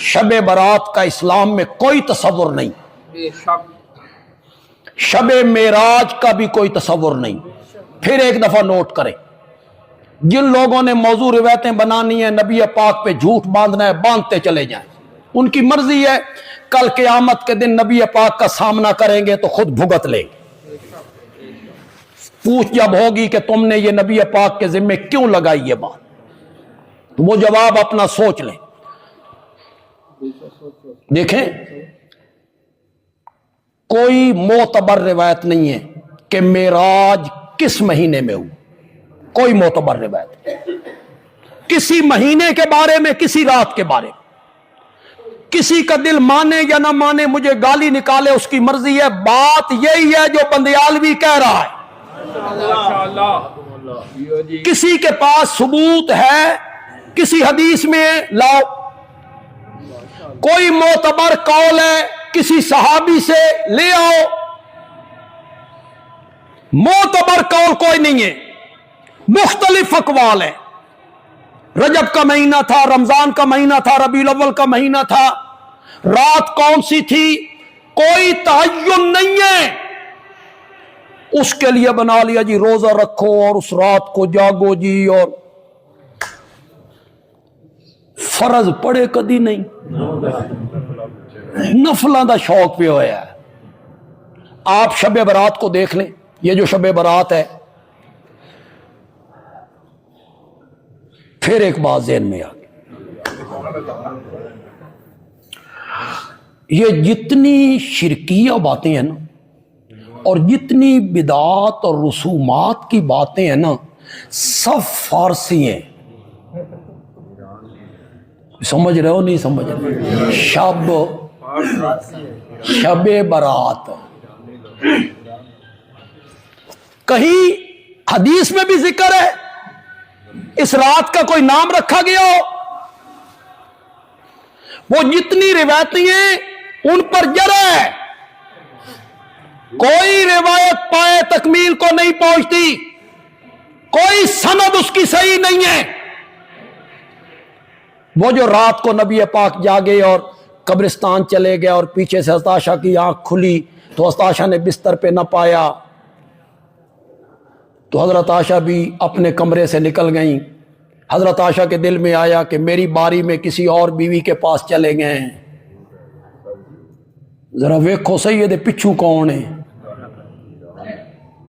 شب برات کا اسلام میں کوئی تصور نہیں، شب معراج کا بھی کوئی تصور نہیں۔ پھر ایک دفعہ نوٹ کریں، جن لوگوں نے موضوع روایتیں بنانی ہیں، نبی پاک پہ جھوٹ باندھنا ہے، باندھتے چلے جائیں، ان کی مرضی ہے۔ کل قیامت کے دن نبی پاک کا سامنا کریں گے تو خود بھگت لیں گے۔ پوچھ جب ہوگی کہ تم نے یہ نبی پاک کے ذمے کیوں لگائی یہ بات، تو وہ جواب اپنا سوچ لیں۔ دیکھیں، کوئی معتبر روایت نہیں ہے کہ معراج کس مہینے میں ہوئی، کوئی معتبر روایت، کسی مہینے کے بارے میں، کسی رات کے بارے میں۔ کسی کا دل مانے یا نہ مانے، مجھے گالی نکالے، اس کی مرضی ہے۔ بات یہی ہے جو بندیالوی کہہ رہا ہے۔ کسی کے پاس ثبوت ہے، کسی حدیث میں لاؤ۔ کوئی معتبر قول ہے کسی صحابی سے لے آؤ۔ معتبر قول کوئی نہیں ہے، مختلف اقوال ہیں۔ رجب کا مہینہ تھا، رمضان کا مہینہ تھا، ربیع الاول کا مہینہ تھا، رات کون سی تھی، کوئی تعین نہیں ہے۔ اس کے لیے بنا لیا جی روزہ رکھو اور اس رات کو جاگو جی، اور فرض پڑے کدی نہیں، نفلاں دا شوق پہ ہوا ہے۔ آپ شب برات کو دیکھ لیں، یہ جو شب برات ہے، پھر ایک بات ذہن میں آ گئی، یہ جتنی شرکیہ باتیں ہیں نا، اور جتنی بدعات اور رسومات کی باتیں ہیں نا، سب فارسی ہیں۔ سمجھ رہے ہو نہیں سمجھ رہے؟ شب برات کہیں حدیث میں بھی ذکر ہے، اس رات کا کوئی نام رکھا گیا ہو؟ وہ جتنی روایتیں ہیں ان پر جرح ہے، کوئی روایت پائے تکمیل کو نہیں پہنچتی، کوئی سند اس کی صحیح نہیں ہے۔ وہ جو رات کو نبی پاک جاگے اور قبرستان چلے گئے اور پیچھے سے حضرت عائشہ کی آنکھ کھلی تو حضرت عائشہ نے بستر پہ نہ پایا، تو حضرت عائشہ بھی اپنے کمرے سے نکل گئیں۔ حضرت عائشہ کے دل میں آیا کہ میری باری میں کسی اور بیوی کے پاس چلے گئے ہیں، ذرا ویکھو صحیح ہے پچھو کون ہے۔